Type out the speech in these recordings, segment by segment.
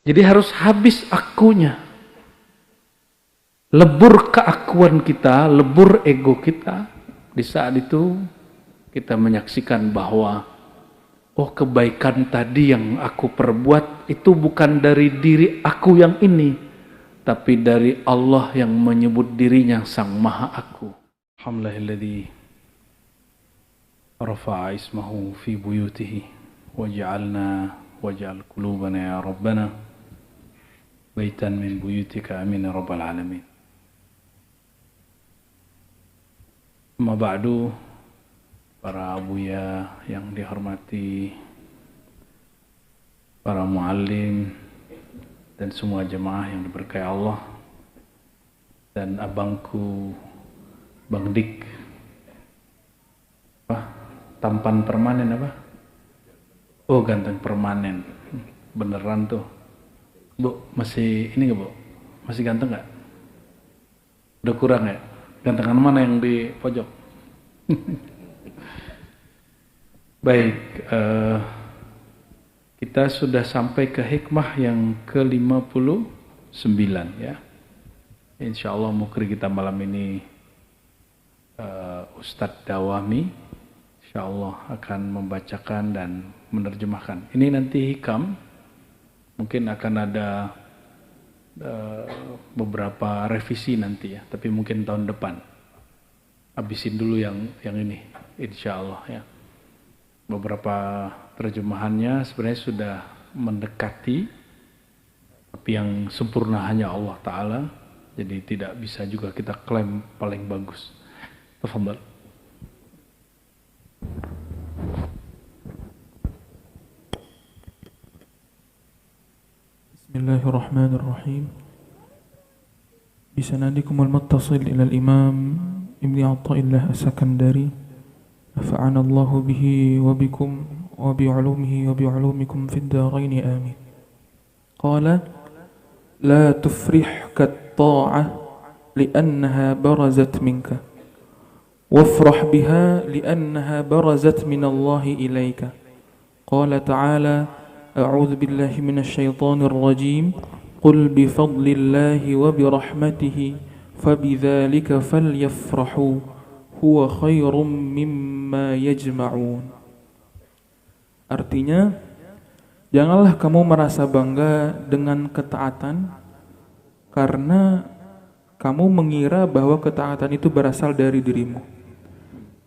Jadi harus habis akunya. Lebur keakuan kita, lebur ego kita. Di saat itu kita menyaksikan bahwa oh, kebaikan tadi yang aku perbuat itu bukan dari diri aku yang ini, tapi dari Allah yang menyebut dirinya Sang Maha Aku. Alhamdulillahilladzi rafa'a ismahu fi buyutihi waj'al qulubana ya Rabbana baitan min buyutika amin ya Rabbal Alamin. Amma ba'du, para abuya yang dihormati, para muallim dan semua jemaah yang diberkahi Allah, dan abangku Bang Dik, tampan permanen apa? Oh, ganteng permanen, beneran tuh. Bu, masih ini nggak Bu? Masih ganteng nggak? Udah kurang ya? Gantengan mana yang di pojok? Baik, kita sudah sampai ke hikmah yang ke-59 ya. Insya Allah mukri kita malam ini Ustadz Dawami, insya Allah akan membacakan dan menerjemahkan. Ini nanti hikam, mungkin akan ada beberapa revisi nanti ya, tapi mungkin tahun depan. Habisin dulu yang ini, insya Allah ya. Beberapa terjemahannya sebenarnya sudah mendekati, tapi yang sempurna hanya Allah Ta'ala, jadi tidak bisa juga kita klaim paling bagus. Tafadhal. Bismillahirrahmanirrahim. بسندكم المتصل إلى الإمام ابن عطاء الله السكندري نفعنا الله به وبكم وبعلومه وبعلومكم في الدارين آمين. قال: لا تفرحك الطاعة لأنها برزت منك، وافرح بها لأنها برزت من الله إليك. قال تعالى: أعوذ بالله من الشيطان الرجيم، قل بفضل الله وبرحمته فبذلك فليفرحوا هو خير مما يجمعون. Artinya, janganlah kamu merasa bangga dengan ketaatan karena kamu mengira bahwa ketaatan itu berasal dari dirimu.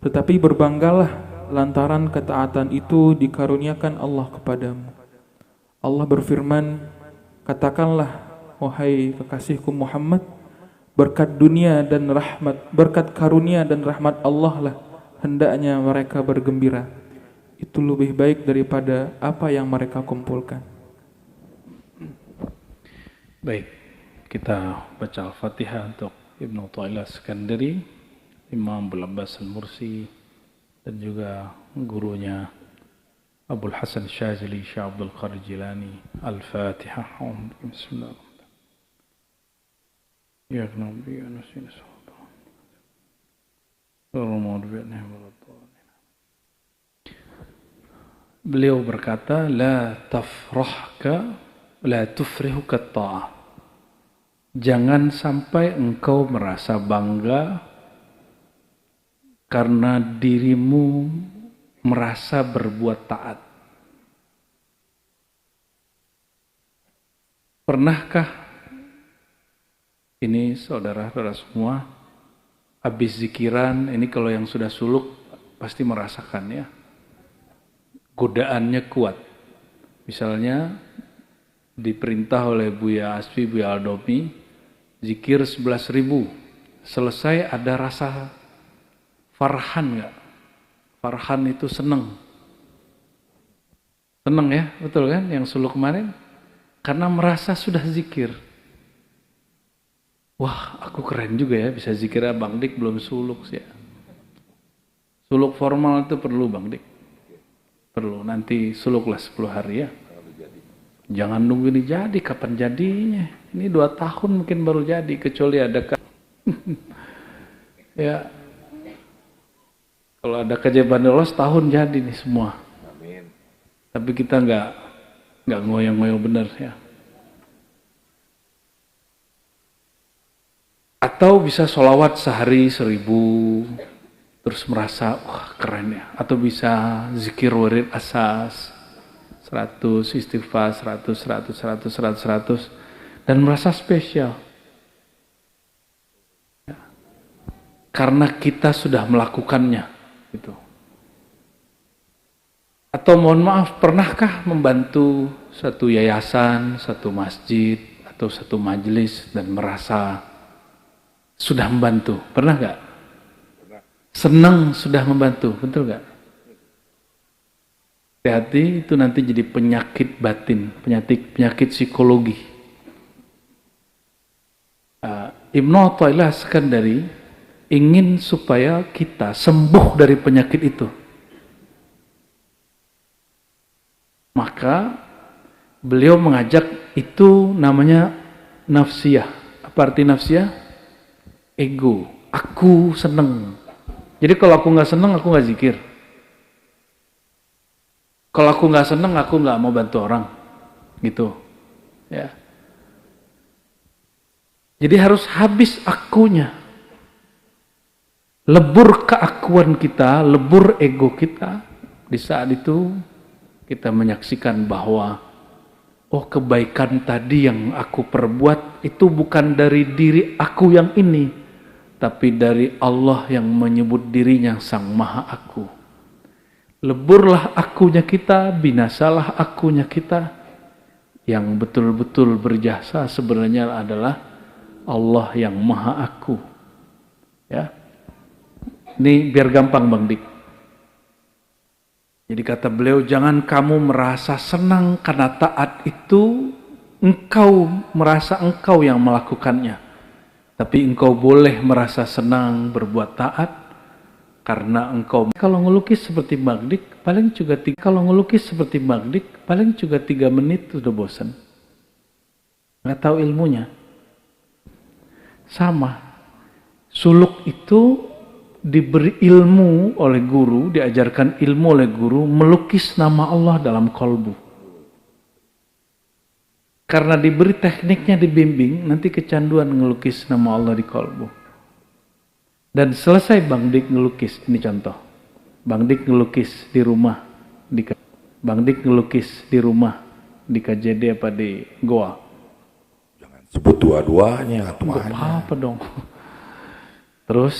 Tetapi berbanggalah lantaran ketaatan itu dikaruniakan Allah kepadamu. Allah berfirman, katakanlah, wahai kekasihku Muhammad, berkat karunia dan rahmat Allah lah hendaknya mereka bergembira. Itu lebih baik daripada apa yang mereka kumpulkan. Baik, kita baca Al-Fatihah untuk Ibnu Athaillah Skandari, Imam Abul Abbas Al-Mursi, dan juga gurunya Abul Hasan Syazili, Syekh Abdul Qadir Jilani. Al-Fatihah. Bismillahirrahmanirrahim. Ya Nabi, ya Nabi, beliau berkata, la tufrihuka ta'ah. Jangan sampai engkau merasa bangga karena dirimu merasa berbuat taat. Pernahkah ini saudara-saudara semua, habis zikiran, ini kalau yang sudah suluk pasti merasakan ya, godaannya kuat. Misalnya diperintah oleh Buya Asfi, Buya Aldomi, zikir 11.000, selesai ada rasa farhan nggak? Farhan itu senang ya, betul kan? Yang suluk kemarin, karena merasa sudah zikir. Wah, aku keren juga ya, bisa zikir. Bang Dik belum suluk sih ya. Suluk formal itu perlu Bang Dik. Perlu, nanti suluklah 10 hari ya. Jangan nunggu ini jadi, kapan jadinya? Ini 2 tahun mungkin baru jadi, kecuali ada ya. Kalau ada keajaiban Allah setahun jadi nih semua. Amin. Tapi kita nggak ngoyong-ngoyong bener ya. Atau bisa sholawat sehari 1000, terus merasa, wah keren ya. Atau bisa zikir wirid asas, 100, istighfar 100, dan merasa spesial. Karena kita sudah melakukannya. Gitu. Atau mohon maaf, pernahkah membantu satu yayasan, satu masjid, atau satu majelis dan merasa sudah membantu? Pernah nggak? Senang sudah membantu, betul nggak? Hati-hati, itu nanti jadi penyakit batin, penyakit psikologi. Ibnu Athaillah Sekandari ingin supaya kita sembuh dari penyakit itu. Maka beliau mengajak, itu namanya nafsiyah. Apa arti nafsiyah? Ego. Aku seneng. Jadi kalau aku nggak seneng, aku nggak zikir. Kalau aku nggak seneng, aku nggak mau bantu orang. Gitu. Ya. Jadi harus habis akunya. Lebur keakuan kita, lebur ego kita. Di saat itu kita menyaksikan bahwa oh, kebaikan tadi yang aku perbuat itu bukan dari diri aku yang ini, tapi dari Allah yang menyebut dirinya Sang Maha Aku. Leburlah akunya kita, binasalah akunya kita. Yang betul-betul berjasa sebenarnya adalah Allah yang Maha Aku. Ya. Ini biar gampang Bang Dik. Jadi kata beliau, jangan kamu merasa senang karena taat itu engkau merasa engkau yang melakukannya. Tapi engkau boleh merasa senang berbuat taat karena engkau. Kalau ngelukis seperti Magdik paling juga 3 menit sudah bosan. Nggak tahu ilmunya. Sama. Suluk itu diberi ilmu oleh guru, diajarkan ilmu oleh guru, melukis nama Allah dalam kolbu. Karena diberi tekniknya, dibimbing, nanti kecanduan ngelukis nama Allah di kolbu. Dan selesai Bang Dik ngelukis, ini contoh. Bang Dik ngelukis di rumah, Bang Dik ngelukis di rumah, di KJD apa di Goa. Jangan sebut dua-duanya, Nggak apa-apa dong. Terus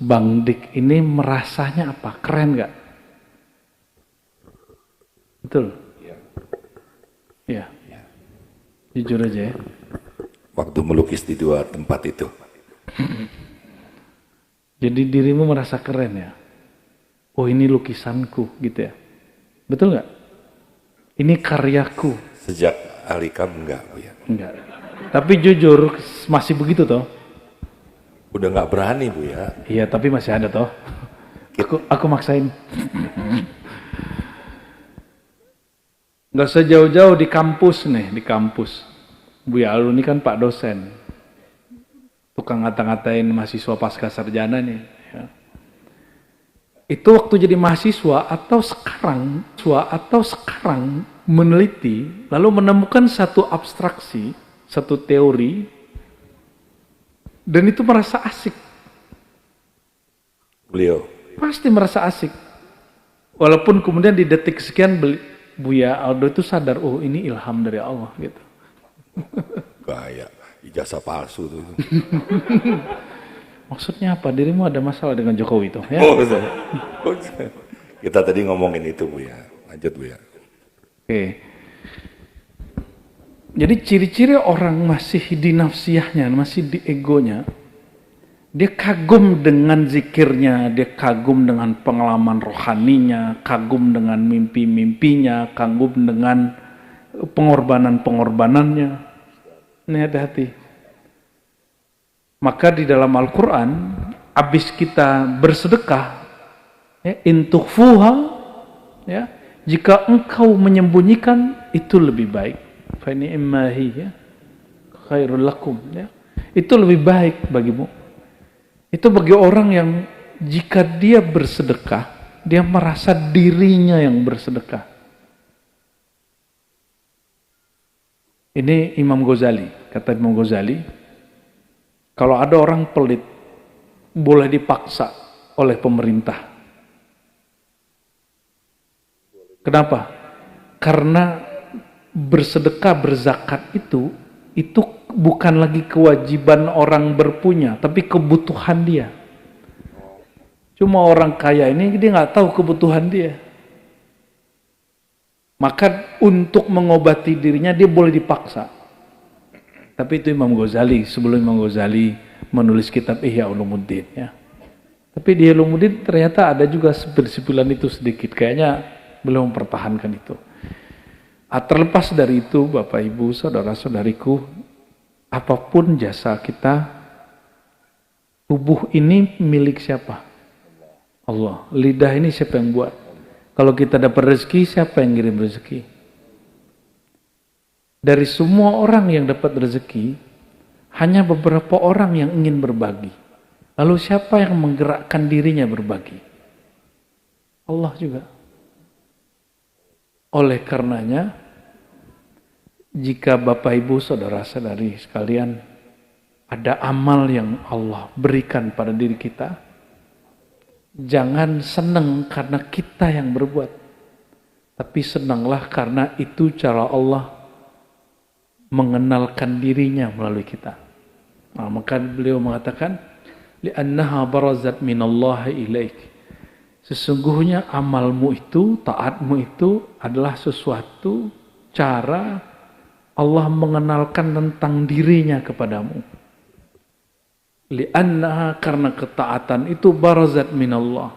Bang Dik ini merasanya apa? Keren nggak? Betul? Iya. Ya. Jujur aja ya. Waktu melukis di 2 tempat itu. Jadi dirimu merasa keren ya? Oh ini lukisanku gitu ya? Betul nggak? Ini karyaku. Sejak Alikam enggak, Bu ya? Enggak. Tapi jujur masih begitu toh? Udah nggak berani, Bu ya? Iya, tapi masih ada toh. Aku maksain. Nggak usah jauh-jauh di kampus nih, di kampus. Bu ya, lu ini kan Pak dosen. Tukang ngata-ngatain mahasiswa pasca sarjana nih. Ya. Itu waktu jadi mahasiswa atau sekarang meneliti, lalu menemukan satu abstraksi, satu teori, dan itu merasa asik. Beliau Pasti merasa asik. Walaupun kemudian di detik sekian Buya Aldo itu sadar, oh ini ilham dari Allah gitu. gaya ijazah palsu tuh. Maksudnya apa? Dirimu ada masalah dengan Jokowi itu? Ya? Oh, kita tadi ngomongin itu, Bu ya. Lanjut, Bu ya. Oke. Jadi ciri-ciri orang masih di nafsiyahnya, masih di egonya, dia kagum dengan zikirnya, dia kagum dengan pengalaman rohaninya, kagum dengan mimpi-mimpinya, kagum dengan pengorbanan-pengorbanannya. Ini hati-hati. Maka di dalam Al-Quran, abis kita bersedekah, ya, intukhfuha, ya, jika engkau menyembunyikan, itu lebih baik. Fani immahi, ya, khairul lakum, ya. Itu lebih baik bagimu. Itu bagi orang yang jika dia bersedekah, dia merasa dirinya yang bersedekah. Ini Imam Ghazali, kata Imam Ghazali, Kalau ada orang pelit, boleh dipaksa oleh pemerintah. Kenapa? Karena bersedekah, berzakat itu bukan lagi kewajiban orang berpunya, tapi kebutuhan dia. Cuma orang kaya ini dia nggak tahu kebutuhan dia. Maka untuk mengobati dirinya dia boleh dipaksa. Tapi itu Imam Ghazali, sebelum Imam Ghazali menulis kitab Ihya Ulumuddin ya. Tapi di Ulumuddin ternyata ada juga sipil-sipilan itu sedikit, kayaknya belum mempertahankan itu. Terlepas dari itu, Bapak Ibu, saudara-saudariku, apapun jasa kita, tubuh ini milik siapa? Allah. Lidah ini siapa yang buat? Kalau kita dapat rezeki, siapa yang ngirim rezeki? Dari semua orang yang dapat rezeki, hanya beberapa orang yang ingin berbagi. Lalu siapa yang menggerakkan dirinya berbagi? Allah juga. Oleh karenanya, jika Bapak Ibu saudara-saudari sekalian ada amal yang Allah berikan pada diri kita, jangan senang karena kita yang berbuat, tapi senanglah karena itu cara Allah mengenalkan dirinya melalui kita. Nah, maka beliau mengatakan, li'annaha barazat minallahi ilaik. Sesungguhnya amalmu itu, taatmu itu adalah sesuatu cara Allah mengenalkan tentang dirinya kepadamu. Li'annaha, karena ketaatan itu barazat minallah.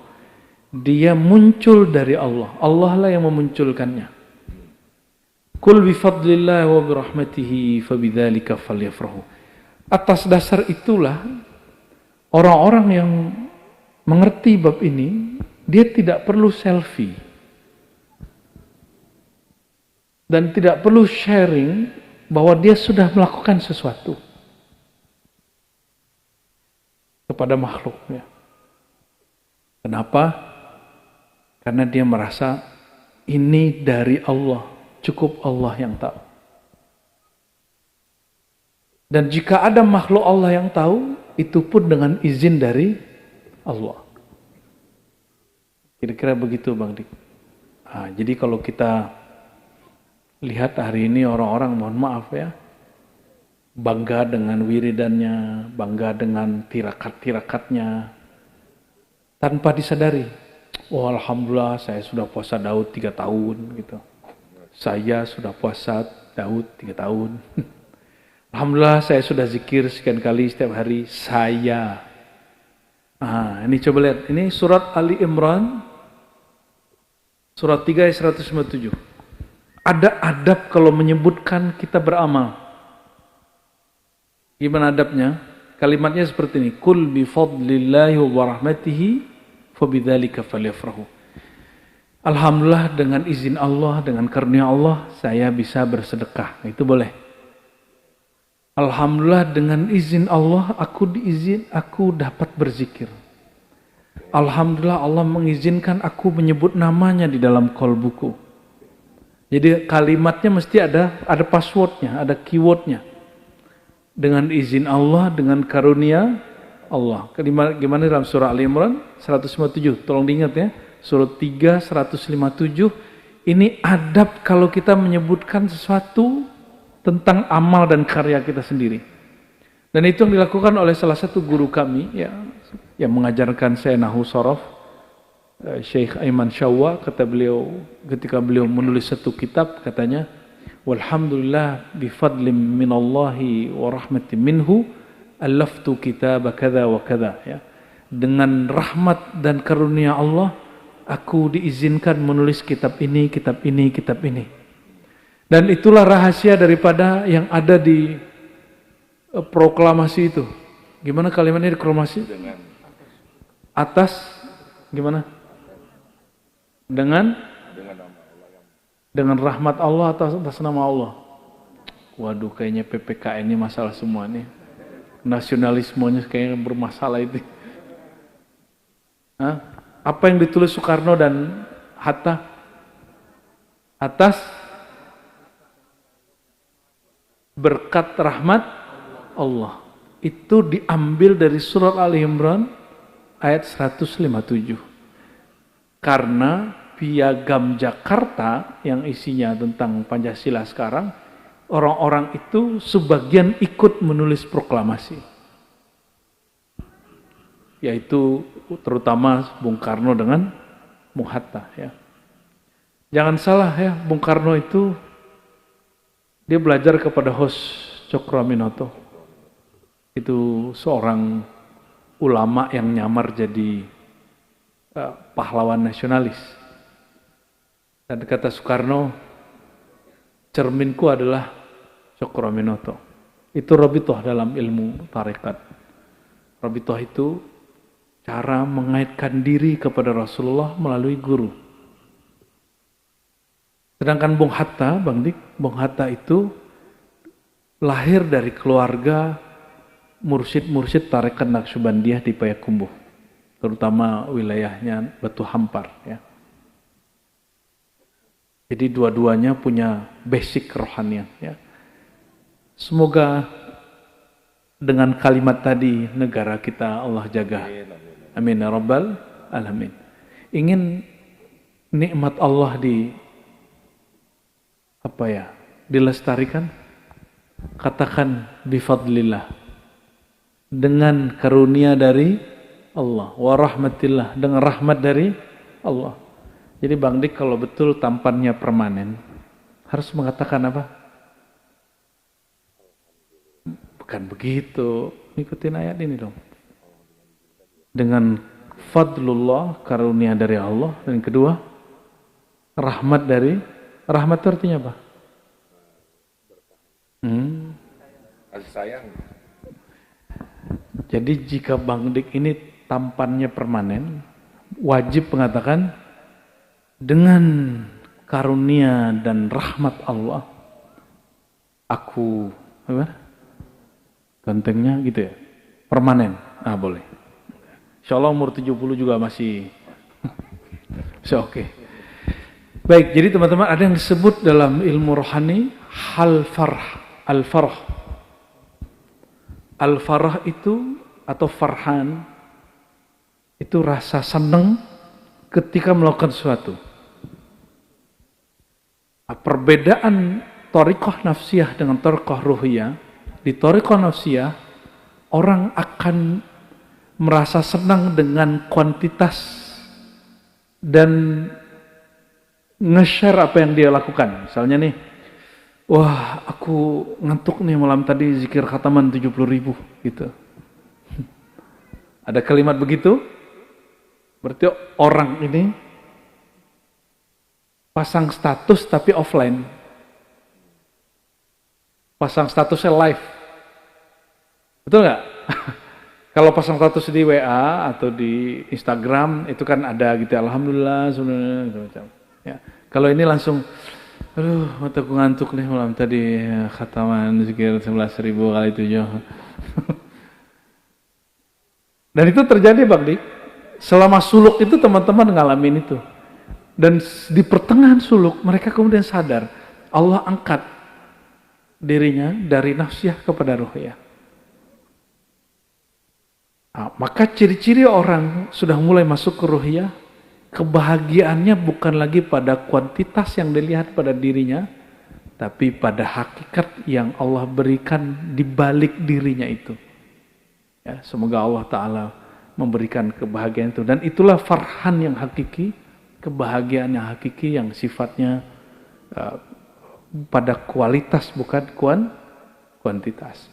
Dia muncul dari Allah. Allah lah yang memunculkannya. Kul bifadlillah wa birahmatihi fabidzalika falyafrahu. Atas dasar itulah orang-orang yang mengerti bab ini, dia tidak perlu selfie. Dan tidak perlu sharing bahwa dia sudah melakukan sesuatu kepada makhluknya. Kenapa? Karena dia merasa ini dari Allah, cukup Allah yang tahu. Dan jika ada makhluk Allah yang tahu, itu pun dengan izin dari Allah. Kira-kira begitu Bang Dik. Nah, jadi kalau kita lihat hari ini orang-orang, mohon maaf ya, bangga dengan wiridannya, bangga dengan tirakat-tirakatnya, tanpa disadari. Oh alhamdulillah saya sudah puasa Daud 3 tahun gitu. Saya sudah puasa Daud 3 tahun. Alhamdulillah saya sudah zikir sekian kali setiap hari. Saya. Ini coba lihat. Ini surat Ali Imran. Surat 3 ayat 157. Ada adab kalau menyebutkan kita beramal. Gimana adabnya? Kalimatnya seperti ini. Kul bifadlillahi wa rahmatihi fabidzalika falyafrahu. Alhamdulillah dengan izin Allah, dengan karunia Allah, saya bisa bersedekah. Itu boleh. Alhamdulillah dengan izin Allah, aku dapat berzikir. Alhamdulillah Allah mengizinkan aku menyebut namanya di dalam qalbuku. Jadi kalimatnya mesti ada passwordnya, ada keywordnya. Dengan izin Allah, dengan karunia Allah. Gimana dalam surah Ali Imran 157? Tolong diingat ya. Surah 3 157. Ini adab kalau kita menyebutkan sesuatu tentang amal dan karya kita sendiri. Dan itu yang dilakukan oleh salah satu guru kami ya, yang mengajarkan saya Nahwu Shorof, Syekh Aiman Syawwa. Kata beliau ketika beliau menulis satu kitab, katanya walhamdulillah bifadlim minallahi wa rahmatin minhu alaftu kitab kada wa kada ya. Dengan rahmat dan karunia Allah aku diizinkan menulis kitab ini, kitab ini, kitab ini. Dan itulah rahasia daripada yang ada di proklamasi itu. Gimana kalimatnya di proklamasi? Dengan atas gimana? Dengan rahmat Allah atas nama Allah. Waduh, kayaknya PPKN ini masalah semua nih. Nasionalismenya kayaknya bermasalah itu. Apa yang ditulis Soekarno dan Hatta? Atas berkat rahmat Allah. itu diambil dari surat Ali Imran ayat 157. Karena piagam Jakarta yang isinya tentang Pancasila sekarang, orang-orang itu sebagian ikut menulis proklamasi. Yaitu terutama Bung Karno dengan Bung Hatta, ya. Jangan salah ya, Bung Karno itu dia belajar kepada Hos Cokroaminoto. Itu seorang ulama yang nyamar jadi pahlawan nasionalis. Dan kata Soekarno, cerminku adalah Cokroaminoto. Itu Rabitoh dalam ilmu tarekat. Rabitoh itu cara mengaitkan diri kepada Rasulullah melalui guru. Sedangkan Bung Hatta, Bang Dik, Bung Hatta itu lahir dari keluarga mursyid-mursyid tarekat Naqsyubandiyah di Payakumbuh, terutama wilayahnya Batu Hampar, ya. Jadi dua-duanya punya basic kerohanian, ya. Semoga dengan kalimat tadi negara kita Allah jaga. Amin ya rabbal alamin. Ingin nikmat Allah dilestarikan? Katakan bifadlillah, dengan karunia dari Allah, wa rahmatillah, dengan rahmat dari Allah. Jadi Bang Dik kalau betul tampannya permanen, harus mengatakan apa? Bukan begitu, ikutin ayat ini dong. Dengan fadlullah, karunia dari Allah, dan kedua, rahmat dari, rahmat itu artinya apa? Kasih sayang. Jadi jika Bang Dik ini tampannya permanen, wajib mengatakan dengan karunia dan rahmat Allah, aku apa? Gantengnya gitu ya, permanen. Boleh. Insya Allah umur 70 juga masih oke. Baik, jadi teman-teman ada yang disebut dalam ilmu rohani al-farah. Al-farah itu atau farhan itu rasa senang ketika melakukan sesuatu. Perbedaan thariqah nafsiyah dengan thariqah ruhiyah, di thariqah nafsiyah orang akan merasa senang dengan kuantitas dan nge-share apa yang dia lakukan. Misalnya nih, wah, aku ngantuk nih malam tadi zikir khataman 70.000 gitu. Ada kalimat begitu, berarti orang ini pasang status tapi offline. Pasang statusnya live. Betul nggak? Kalau pasang status di WA atau di Instagram itu kan ada gitu, alhamdulillah, macam. Ya. Kalau ini langsung, aduh, mataku ngantuk nih malam tadi khataman zikir 11.000 kali 7. Dan itu terjadi Bang Dik. Selama suluk itu teman-teman ngalamin itu. Dan di pertengahan suluk mereka kemudian sadar Allah angkat dirinya dari nafsiyah kepada ruhiyah. Maka ciri-ciri orang sudah mulai masuk ke ruhiyah, kebahagiaannya bukan lagi pada kuantitas yang dilihat pada dirinya, tapi pada hakikat yang Allah berikan di balik dirinya itu. Ya, semoga Allah Ta'ala memberikan kebahagiaan itu. Dan itulah farhan yang hakiki, kebahagiaan yang hakiki yang sifatnya pada kualitas bukan kuantitas.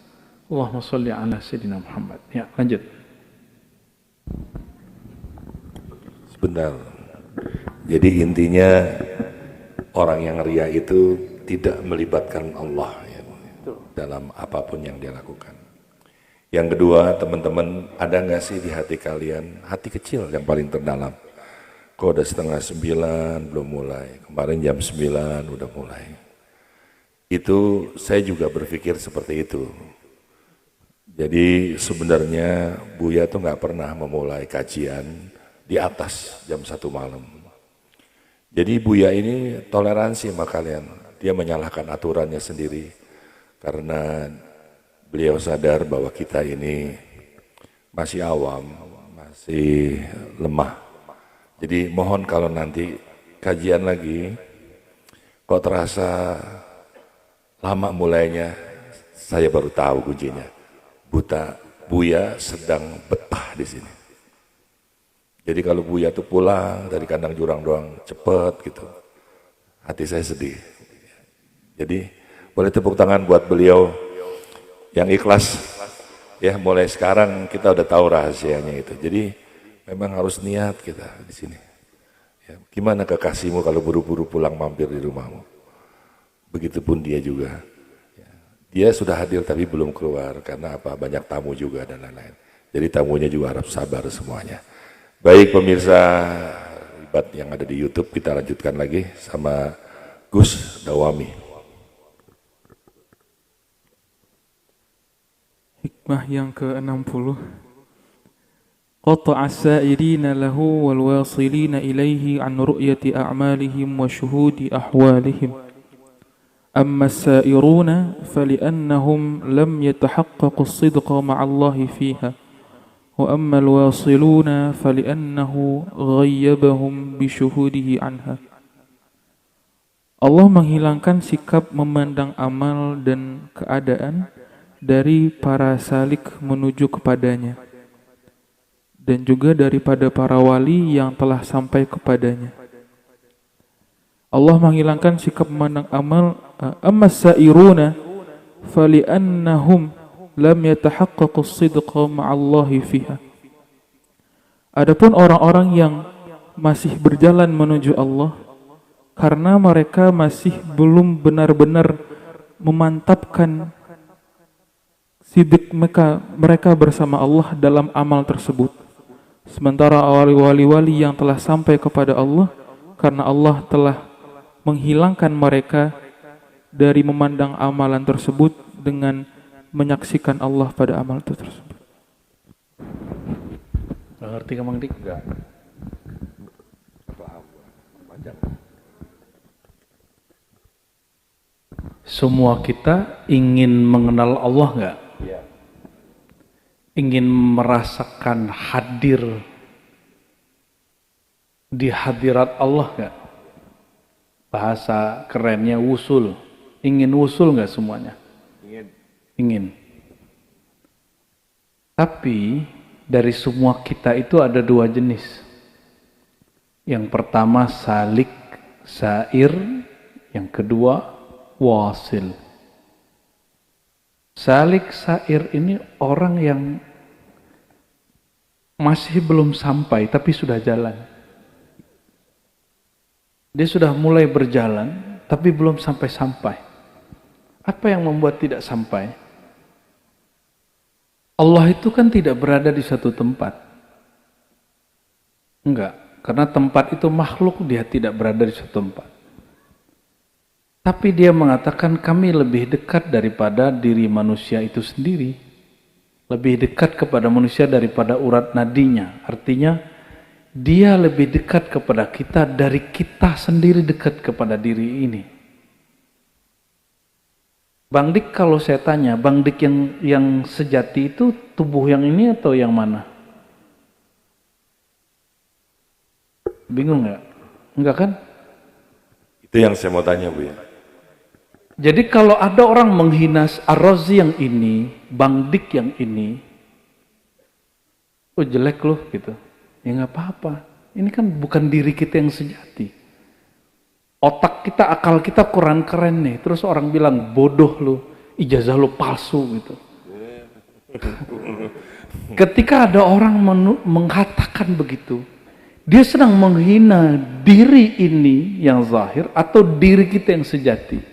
Allahumma sholli ala sayyidina Muhammad. Ya, lanjut. Sebentar. Jadi intinya orang yang ria itu tidak melibatkan Allah ya, dalam apapun yang dia lakukan. Yang kedua, teman-teman, ada nggak sih di hati kalian hati kecil yang paling terdalam? Kok udah 8:30 belum mulai, kemarin jam 9 udah mulai. Itu saya juga berpikir seperti itu. Jadi sebenarnya Buya tuh nggak pernah memulai kajian di atas jam 1 malam. Jadi Buya ini toleransi sama kalian. Dia menyalahkan aturannya sendiri karena beliau sadar bahwa kita ini masih awam, masih lemah. Jadi mohon kalau nanti kajian lagi, kok terasa lama mulainya, saya baru tahu kuncinya. Buya sedang betah di sini. Jadi kalau Buya tuh pulang dari kandang jurang doang cepet gitu, hati saya sedih. Jadi boleh tepuk tangan buat beliau yang ikhlas. Ya mulai sekarang kita udah tahu rahasianya itu. Jadi memang harus niat kita di sini. Ya, gimana kekasihmu kalau buru-buru pulang mampir di rumahmu? Begitupun dia juga. Dia sudah hadir tapi belum keluar karena apa? Banyak tamu juga dan lain-lain. Jadi tamunya juga harap sabar semuanya. Baik pemirsa Ribat yang ada di YouTube, kita lanjutkan lagi sama Gus Dawami. Hikmah yang ke-60. Qata'a as-sa'irina lahu wal wasilina ilaihi an ru'yati a'malihim wa syuhudi ahwalihim. أما السائرون فلأنهم لم يتحققوا الصدق مع الله فيها وأما الواصلون فلأنه غيبهم بشهوده عنها. Allah menghilangkan sikap memandang amal dan keadaan dari para salik menuju kepadanya dan juga daripada para wali yang telah sampai kepadanya. Allah menghilangkan sikap memandang amal. Amma as-sa'iruna fali'annahum lam yatahaqqaqu as-sidqa ma'allahi fiha. Adapun orang-orang yang masih berjalan menuju Allah karena mereka masih belum benar-benar memantapkan sidik mereka bersama Allah dalam amal tersebut. Sementara wali-wali yang telah sampai kepada Allah karena Allah telah menghilangkan mereka dari memandang amalan tersebut dengan menyaksikan Allah pada amal itu tersebut. Nggak ngerti kan Mang Dik? Enggak. Paham. Panjang. Semua kita ingin mengenal Allah nggak? Iya. Ingin merasakan hadir di hadirat Allah nggak? Bahasa kerennya wusul. Ingin wusul nggak semuanya? Ingin. Tapi dari semua kita itu ada dua jenis. Yang pertama salik, sair. Yang kedua wasil. Salik, sair ini orang yang masih belum sampai tapi sudah jalan. Dia sudah mulai berjalan tapi belum sampai-sampai. Apa yang membuat tidak sampai? Allah itu kan tidak berada di satu tempat. Enggak, karena tempat itu makhluk, dia tidak berada di satu tempat. Tapi dia mengatakan kami lebih dekat daripada diri manusia itu sendiri. Lebih dekat kepada manusia daripada urat nadinya. Artinya dia lebih dekat kepada kita dari kita sendiri dekat kepada diri ini. Bang Dik, kalau saya tanya, Bang Dik yang sejati itu tubuh yang ini atau yang mana? Bingung nggak? Enggak kan? Itu yang saya mau tanya, Bu ya. Jadi kalau ada orang menghina Ar-Razi yang ini, Bang Dik yang ini, oh jelek loh gitu. Ya nggak apa-apa. Ini kan bukan diri kita yang sejati. Otak kita, akal kita kurang keren nih. Terus orang bilang bodoh lu, ijazah lu palsu gitu. Ketika ada orang mengatakan begitu, dia sedang menghina diri ini yang zahir atau diri kita yang sejati.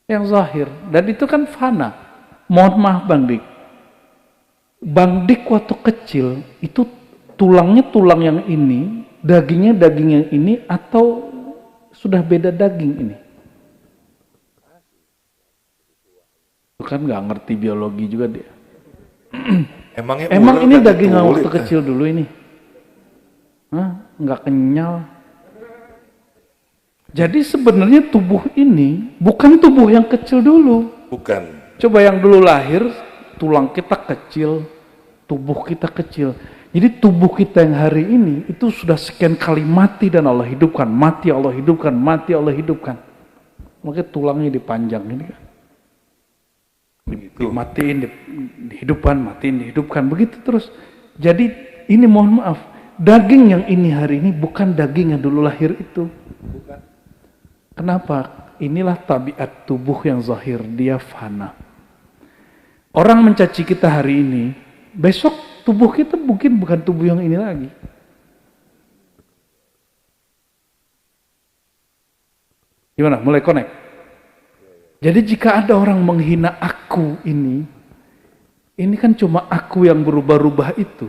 Yang zahir. Dan itu kan fana. Mohon maaf Bang Dik. Bang Dik waktu kecil itu tulangnya tulang yang ini, dagingnya daging yang ini, atau sudah beda daging ini? Itu kan nggak ngerti biologi juga dia. Emang ini daging yang waktu kecil dulu ini? Hah? Nggak kenyal? Jadi sebenarnya tubuh ini bukan tubuh yang kecil dulu. Bukan. Coba yang dulu lahir, tulang kita kecil, tubuh kita kecil. Jadi tubuh kita yang hari ini itu sudah sekian kali mati dan Allah hidupkan, mati Allah hidupkan, mati Allah hidupkan. Makanya tulangnya dipanjang ini kan. Dimatiin, dihidupkan, matiin, dihidupkan, begitu terus. Jadi ini mohon maaf, daging yang ini hari ini bukan daging yang dulu lahir itu. Bukan. Kenapa? Inilah tabiat tubuh yang zahir, dia fana. Orang mencaci kita hari ini, besok tubuh kita mungkin bukan tubuh yang ini lagi. Gimana? Mulai connect? Jadi jika ada orang menghina aku ini kan cuma aku yang berubah-ubah itu.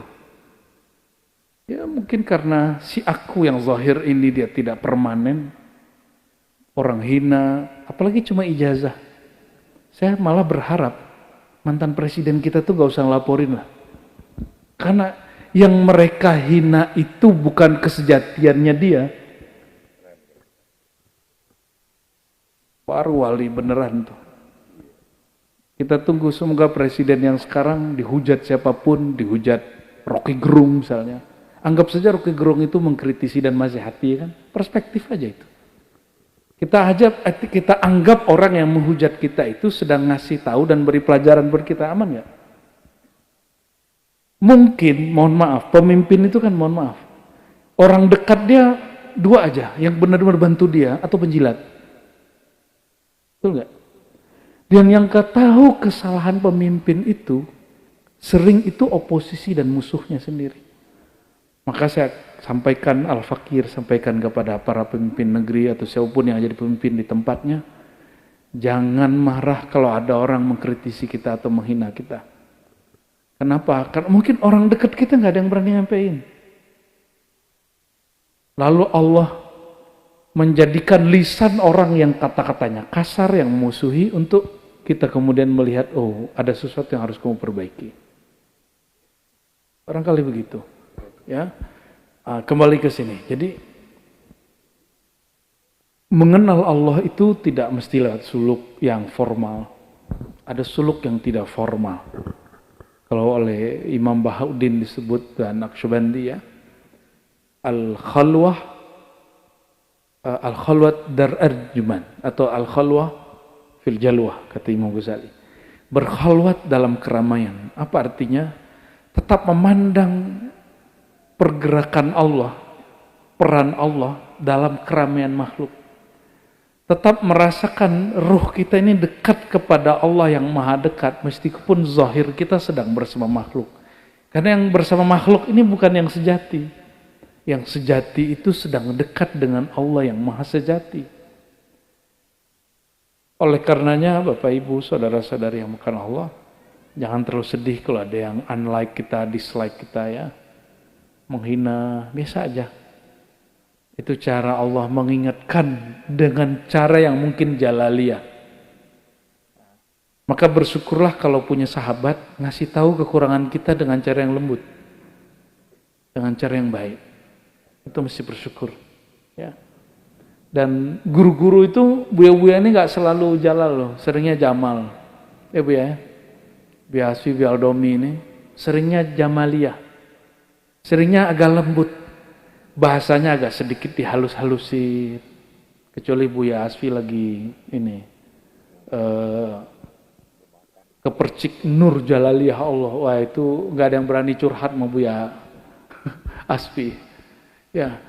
Ya mungkin karena si aku yang zahir ini dia tidak permanen. Orang hina, apalagi cuma ijazah. Saya malah berharap mantan presiden kita tuh gak usah laporin lah. Karena yang mereka hina itu bukan kesejatiannya dia. Baru wali beneran tuh. Kita tunggu semoga presiden yang sekarang dihujat siapapun, dihujat Rocky Gerung misalnya. Anggap saja Rocky Gerung itu mengkritisi dan nasihati kan, perspektif aja itu. Kita anggap orang yang menghujat kita itu sedang ngasih tahu dan beri pelajaran buat kita, aman nggak? Mungkin, mohon maaf, pemimpin itu kan mohon maaf. Orang dekat dia dua aja, yang benar-benar bantu dia atau penjilat. Betul nggak? Dan yang tahu kesalahan pemimpin itu, sering itu oposisi dan musuhnya sendiri. Maka saya sampaikan Al-Fakir, sampaikan kepada para pemimpin negeri atau siapapun yang jadi pemimpin di tempatnya, jangan marah kalau ada orang mengkritisi kita atau menghina kita. Kenapa? Karena mungkin orang dekat kita nggak ada yang berani nyampein. Lalu Allah menjadikan lisan orang yang kata-katanya kasar, yang memusuhi, untuk kita kemudian melihat, oh ada sesuatu yang harus kamu perbaiki. Barangkali begitu. Ya, kembali ke sini. Jadi mengenal Allah itu tidak mesti lewat suluk yang formal. Ada suluk yang tidak formal. Kalau oleh Imam Bahauddin disebut dan Naqsyabandi ya, al-khalwat dar arjuman atau al-khalwah fil jalwah, kata Imam Ghazali. Berkhalwat dalam keramaian. Apa artinya? Tetap memandang pergerakan Allah, peran Allah dalam keramaian makhluk. Tetap merasakan ruh kita ini dekat kepada Allah yang maha dekat, meskipun zahir kita sedang bersama makhluk. Karena yang bersama makhluk ini bukan yang sejati. Yang sejati itu sedang dekat dengan Allah yang maha sejati. Oleh karenanya Bapak Ibu, saudara-saudari yang bukan Allah, jangan terlalu sedih kalau ada yang unlike kita, dislike kita ya. Menghina, biasa aja. Itu cara Allah mengingatkan dengan cara yang mungkin jalaliyah. Maka bersyukurlah kalau punya sahabat ngasih tahu kekurangan kita dengan cara yang lembut, dengan cara yang baik. Itu mesti bersyukur. Ya. Dan guru-guru itu buya-buya ini nggak selalu jalal loh, seringnya jamal. Ya Bu ya, Biaswi Bialdomi ini seringnya jamaliyah. Seringnya agak lembut, bahasanya agak sedikit dihalus-halusin. Kecuali Buya Asfi lagi ini kepercik nur jalaliyah Allah. Wah itu nggak ada yang berani curhat sama Buya Asfi. Ya.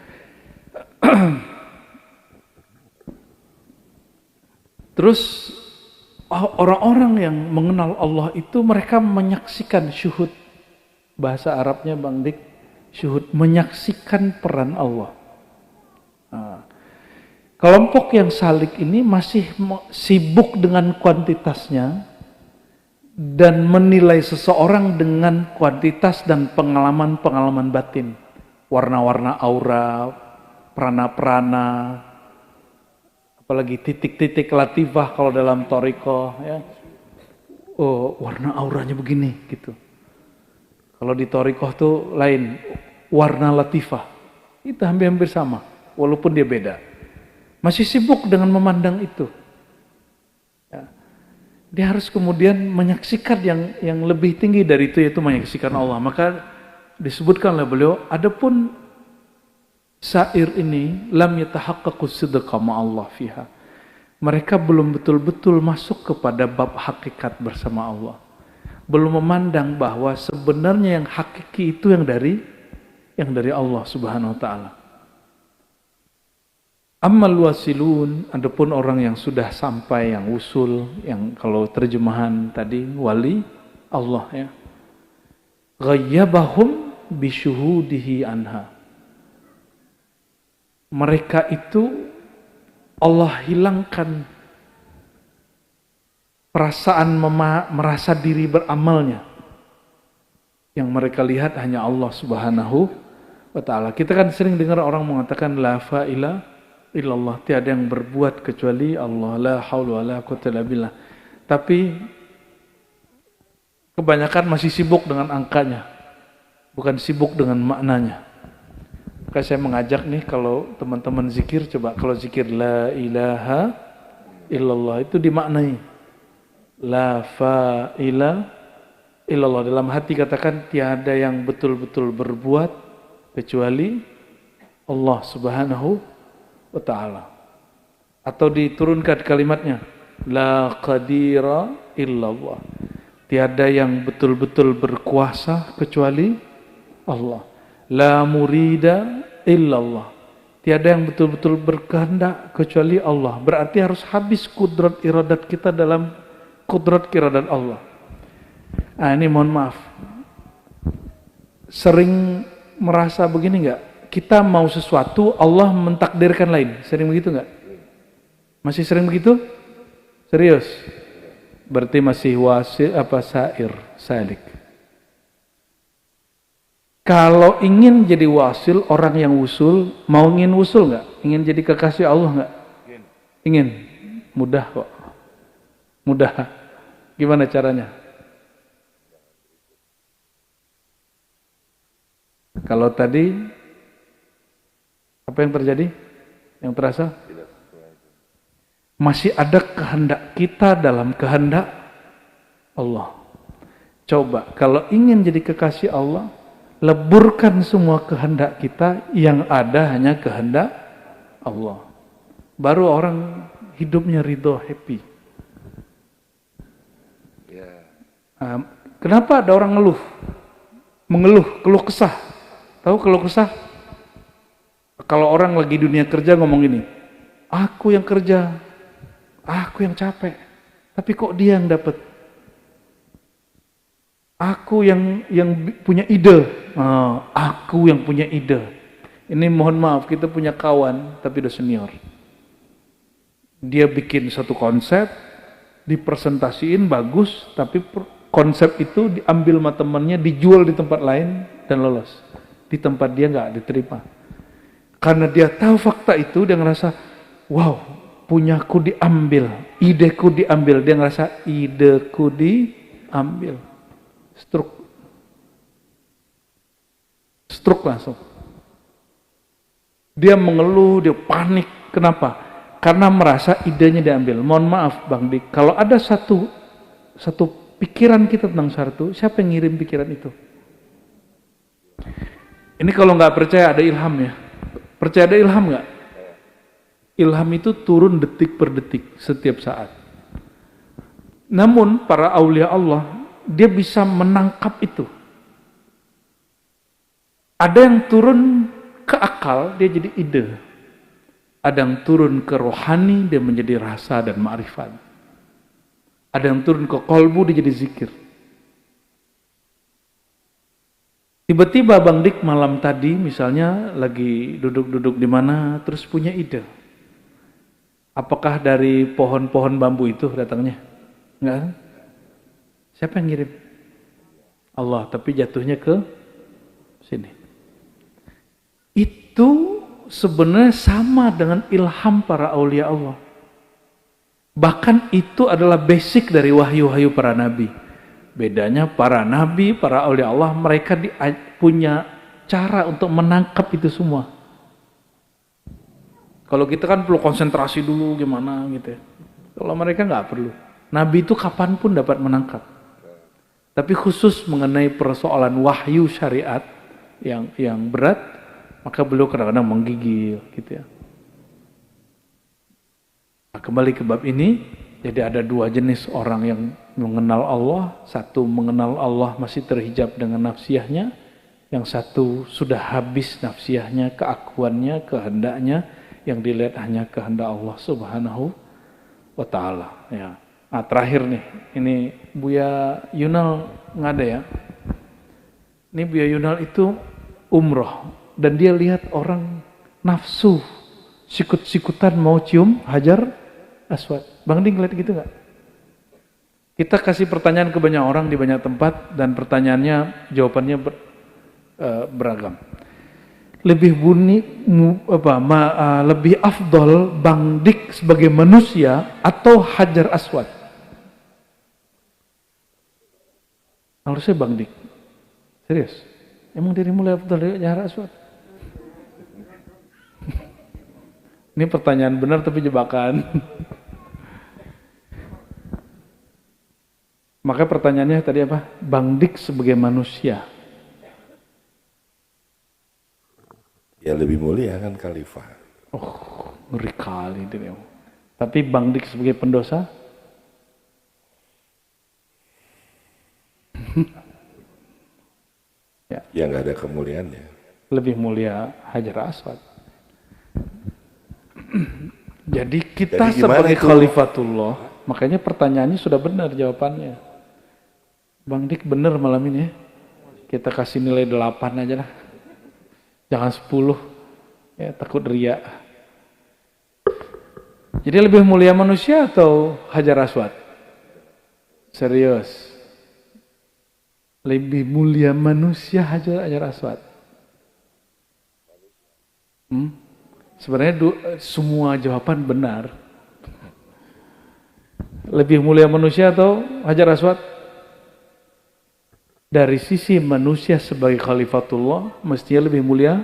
Terus orang-orang yang mengenal Allah itu mereka menyaksikan syuhud, bahasa Arabnya Bang Dik, syuhud, menyaksikan peran Allah. Nah, kelompok yang salik ini masih sibuk dengan kuantitasnya dan menilai seseorang dengan kuantitas dan pengalaman-pengalaman batin. Warna-warna aura, prana-prana, apalagi titik-titik latifah kalau dalam thariqah ya. Oh, warna auranya begini gitu. Kalau di thariqah tuh lain, warna latifah. Itu hampir-hampir sama, walaupun dia beda. Masih sibuk dengan memandang itu. Ya. Dia harus kemudian menyaksikan yang lebih tinggi dari itu, yaitu menyaksikan Allah. Maka disebutkan oleh beliau, adapun syair ini lam yatahaqqaqu sidqa ma'allah fiha. Mereka belum betul-betul masuk kepada bab hakikat bersama Allah. Belum memandang bahwa sebenarnya yang hakiki itu yang dari Allah Subhanahu wa taala. Ammal wasilun, adapun orang yang sudah sampai, yang usul, yang kalau terjemahan tadi wali Allah ya. Ghayyabahum bisyuhudihi anha. Mereka itu Allah hilangkan perasaan merasa diri beramalnya. Yang mereka lihat hanya Allah Subhanahu wa taala. Kita kan sering dengar orang mengatakan la fa'ila illallah, tiada yang berbuat kecuali Allah, la haula wala quwwata illa billah. Tapi kebanyakan masih sibuk dengan angkanya, bukan sibuk dengan maknanya. Maka saya mengajak nih, kalau teman-teman zikir, coba kalau zikir la ilaha illallah itu dimaknai. La fa'ila illallah, dalam hati katakan tiada yang betul-betul berbuat kecuali Allah Subhanahu wa ta'ala. Atau diturunkan kalimatnya, la qadira illallah, tiada yang betul-betul berkuasa kecuali Allah. La murida illallah, tiada yang betul-betul berkehendak kecuali Allah. Berarti harus habis kudrat iradat kita dalam kudrat iradat Allah. Nah, ini mohon maaf, sering merasa begini enggak? Kita mau sesuatu, Allah mentakdirkan lain. Sering begitu enggak? Masih sering begitu? Serius? Berarti masih wasil salik. Kalau ingin jadi wasil, orang yang usul, mau ingin usul enggak? Ingin jadi kekasih Allah enggak? Ingin. Mudah kok. Mudah. Gimana caranya? Kalau tadi apa yang terjadi? Yang terasa? Masih ada kehendak kita dalam kehendak Allah. Coba, kalau ingin jadi kekasih Allah, leburkan semua kehendak kita, yang ada hanya kehendak Allah. Baru orang hidupnya ridho, happy. Kenapa ada orang mengeluh, keluh kesah? Tahu keluh kesah? Kalau orang lagi dunia kerja ngomong gini, aku yang kerja, aku yang capek, tapi kok dia yang dapat? Aku yang punya ide, aku yang punya ide. Ini mohon maaf, kita punya kawan, tapi udah senior. Dia bikin satu konsep, dipresentasiin bagus, tapi konsep itu diambil sama temannya, dijual di tempat lain dan lolos. Di tempat dia nggak diterima. Karena dia tahu fakta itu, dia ngerasa, wow, punyaku diambil, ideku diambil. Dia ngerasa ideku diambil. Stroke langsung. Dia mengeluh, dia panik. Kenapa? Karena merasa idenya diambil. Mohon maaf Bang Dik, kalau ada satu pikiran kita tentang satu, siapa yang ngirim pikiran itu? Ini kalau nggak percaya ada ilham ya. Percaya ada ilham nggak? Ilham itu turun detik per detik, setiap saat. Namun para aulia Allah, dia bisa menangkap itu. Ada yang turun ke akal, dia jadi ide. Ada yang turun ke rohani, dia menjadi rasa dan ma'rifat. Ada yang turun ke kolbu, dia jadi zikir. Tiba-tiba Bang Dik malam tadi misalnya lagi duduk-duduk di mana, terus punya ide. Apakah dari pohon-pohon bambu itu datangnya? Enggak. Siapa yang ngirim? Allah, tapi jatuhnya ke sini. Itu sebenarnya sama dengan ilham para aulia Allah. Bahkan itu adalah basic dari wahyu-wahyu para nabi. Bedanya para nabi, para aulia Allah, mereka punya cara untuk menangkap itu semua. Kalau kita kan perlu konsentrasi dulu gimana gitu ya. Kalau mereka nggak perlu. Nabi itu kapanpun dapat menangkap. Tapi khusus mengenai persoalan wahyu syariat yang berat, maka beliau kadang-kadang menggigil gitu ya. Nah, kembali ke bab ini, jadi ada dua jenis orang yang mengenal Allah. Satu mengenal Allah masih terhijab dengan nafsiyahnya, yang satu sudah habis nafsiyahnya, keakuannya, kehendaknya, yang dilihat hanya kehendak Allah Subhanahu wa ta'ala. Ya. Nah, terakhir nih, ini Buya Yunal nggak ada ya. Ini Buya Yunal itu umroh dan dia lihat orang nafsu sikut-sikutan mau cium Hajar Aswad. Bang Ding lihat gitu nggak? Kita kasih pertanyaan ke banyak orang di banyak tempat dan pertanyaannya jawabannya beragam. Lebih lebih afdol Bang Dik sebagai manusia atau Hajar Aswad? Harusnya Bang Dik. Serius? Emang dirimu lebih afdol dari Hajar Aswad? Ini pertanyaan benar tapi jebakan. Maka pertanyaannya tadi apa? Bang Dik sebagai manusia. Ya lebih mulia kan khalifah. Oh, ngeri kali itu. Tapi Bang Dik sebagai pendosa? Ya nggak ada kemuliaannya. Lebih mulia Hajar Aswad. Jadi kita sebagai khalifatullah, makanya pertanyaannya sudah benar jawabannya. Bang Dik benar malam ini ya. Kita kasih nilai 8 aja lah. Jangan 10, ya takut riya. Jadi lebih mulia manusia atau Hajar Aswad? Serius. Lebih mulia manusia Hajar Aswad. Sebenarnya semua jawaban benar. Lebih mulia manusia atau Hajar Aswad? Dari sisi manusia sebagai khalifatullah, mestinya lebih mulia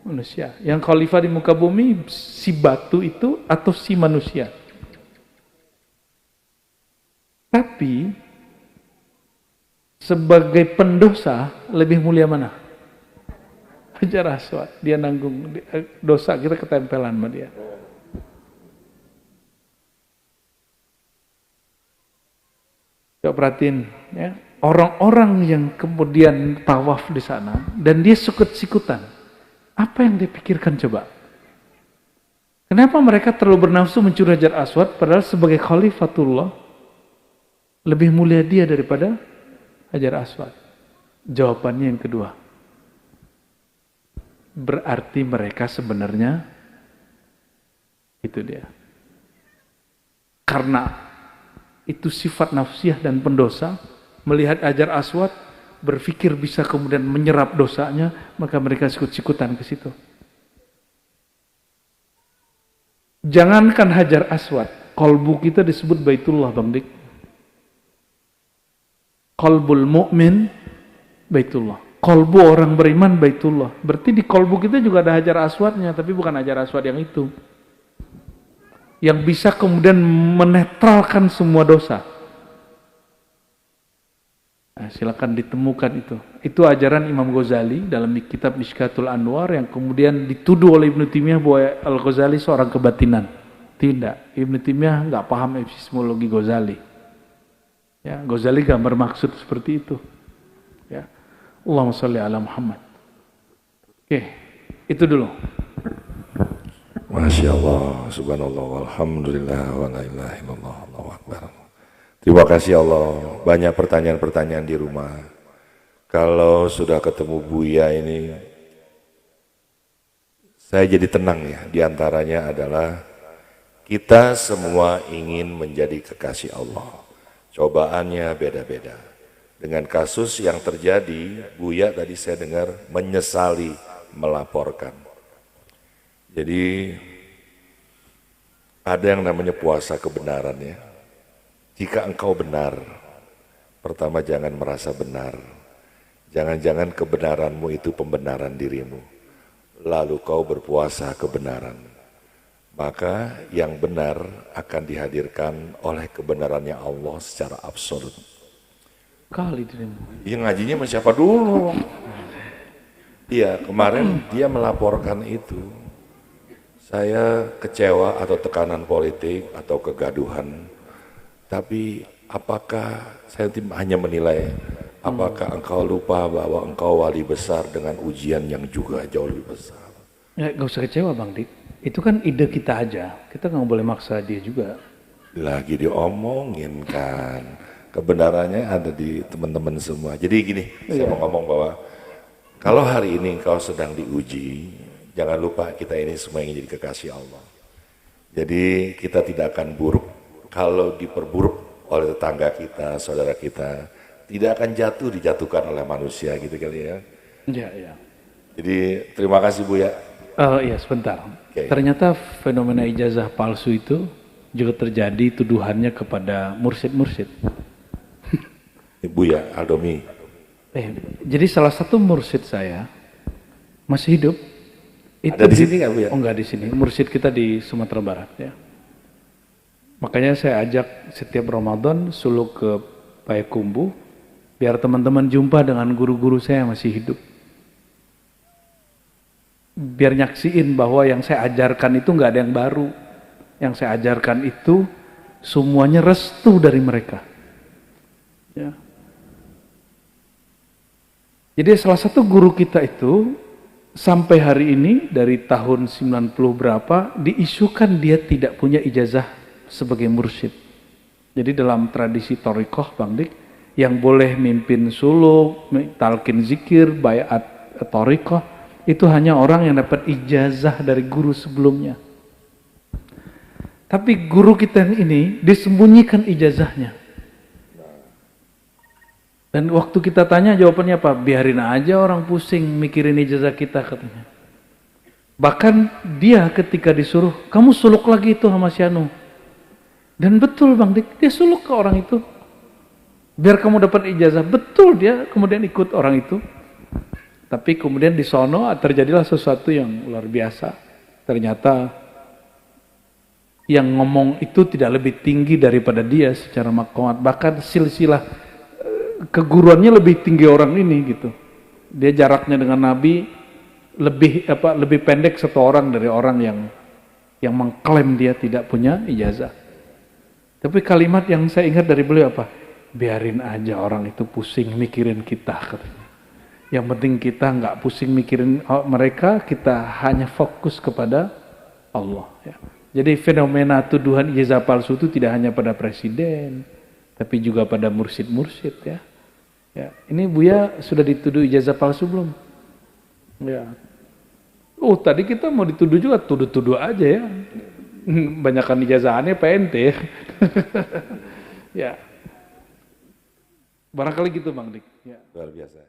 manusia. Yang khalifah di muka bumi, si batu itu atau si manusia? Tapi, sebagai pendosa, lebih mulia mana? Hajar Aswad. Dia nanggung dosa, kita ketempelan sama dia. Coba perhatiin, ya. Orang-orang yang kemudian tawaf di sana dan dia sikut-sikutan, apa yang dia pikirkan coba? Kenapa mereka terlalu bernafsu mencuri Hajar Aswad padahal sebagai khalifatullah lebih mulia dia daripada Hajar Aswad? Jawabannya yang kedua. Berarti mereka sebenarnya itu dia. Karena itu sifat nafsiyah dan pendosa, melihat Hajar Aswad, berpikir bisa kemudian menyerap dosanya, maka mereka sikut-sikutan ke situ. Jangankan Hajar Aswad, kolbu kita disebut Baitullah, Bang Dik. Kolbul mu'min, Baitullah. Kolbu orang beriman, Baitullah. Berarti di kolbu kita juga ada Hajar Aswadnya, tapi bukan Hajar Aswad yang itu. Yang bisa kemudian menetralkan semua dosa. Nah, silakan ditemukan itu. Itu ajaran Imam Ghazali dalam kitab Mishkatul Anwar yang kemudian dituduh oleh Ibnu Taimiyah bahwa Al-Ghazali seorang kebatinan. Tidak, Ibnu Taimiyah nggak paham epistemologi Ghazali. Ya, Ghazali nggak bermaksud seperti itu. Ya, Allahumma sholli ala Muhammad. Oke, itu dulu. Masya Allah, subhanallah, walhamdulillah, wa la ilaha illallah, Allahu akbar. Terima kasih Allah, banyak pertanyaan-pertanyaan di rumah. Kalau sudah ketemu Buya ini, saya jadi tenang ya. Di antaranya adalah kita semua ingin menjadi kekasih Allah. Cobaannya beda-beda. Dengan kasus yang terjadi, Buya tadi saya dengar menyesali melaporkan. Jadi ada yang namanya puasa kebenaran ya. Jika engkau benar, pertama jangan merasa benar. Jangan-jangan kebenaranmu itu pembenaran dirimu. Lalu kau berpuasa kebenaran. maka yang benar akan dihadirkan oleh kebenarannya Allah secara absolut. Kali itu. Iya, ngajinya sama siapa dulu? Iya, kemarin dia melaporkan itu. Saya kecewa atau tekanan politik atau kegaduhan. Tapi apakah saya hanya menilai, apakah engkau lupa bahwa engkau wali besar dengan ujian yang juga jauh lebih besar? Ya, gak usah kecewa Bang Dik. Itu kan ide kita aja. Kita nggak boleh maksa dia juga. Lagi diomongin kan. Kebenarannya ada di teman-teman semua. Jadi gini, saya mau ngomong bahwa kalau hari ini engkau sedang diuji, jangan lupa kita ini semua ingin jadi kekasih Allah. Jadi kita tidak akan buruk kalau diperburuk oleh tetangga kita, saudara kita. Tidak akan dijatuhkan oleh manusia gitu kali ya. Iya, iya. Jadi terima kasih Bu ya. Iya sebentar. Okay. Ternyata fenomena ijazah palsu itu juga terjadi tuduhannya kepada mursyid-mursyid. Ibu ya, Aldomi. Jadi salah satu mursyid saya masih hidup. Itu ada di sini nggak Bu ya? Oh enggak di sini. Mursyid kita di Sumatera Barat ya. Makanya saya ajak setiap Ramadan suluk ke Payakumbuh biar teman-teman jumpa dengan guru-guru saya yang masih hidup. Biar nyaksiin bahwa yang saya ajarkan itu nggak ada yang baru. Yang saya ajarkan itu semuanya restu dari mereka. Ya. Jadi salah satu guru kita itu sampai hari ini dari tahun 90 berapa diisukan dia tidak punya ijazah sebagai mursyid. Jadi dalam tradisi thariqah Bang Dik, yang boleh mimpin suluk, talqin zikir, baiat thariqah itu hanya orang yang dapat ijazah dari guru sebelumnya. Tapi guru kita yang ini disembunyikan ijazahnya. Dan waktu kita tanya jawabannya apa? Biarin aja orang pusing mikirin ijazah kita katanya. Bahkan dia ketika disuruh, kamu suluk lagi itu sama si Anu. Dan betul Bang Dik, dia suluk ke orang itu. Biar kamu dapat ijazah, betul dia kemudian ikut orang itu. Tapi kemudian di sono terjadilah sesuatu yang luar biasa. Ternyata yang ngomong itu tidak lebih tinggi daripada dia secara maqamat. Bahkan silsilah keguruannya lebih tinggi orang ini gitu. Dia jaraknya dengan Nabi lebih pendek satu orang dari orang yang mengklaim dia tidak punya ijazah. Tapi kalimat yang saya ingat dari beliau apa? Biarin aja orang itu pusing mikirin kita katanya. Yang penting kita nggak pusing mikirin mereka, kita hanya fokus kepada Allah. Ya. Jadi fenomena tuduhan ijazah palsu itu tidak hanya pada presiden, tapi juga pada mursyid-mursyid ya. Ya, ini Buya sudah dituduh ijazah palsu belum? Ya. Oh, tadi kita mau dituduh juga, tuduh-tuduh aja ya. Banyakan ijazahannya PNT. Ya. Barangkali gitu Bang Dik. Ya. Luar biasa.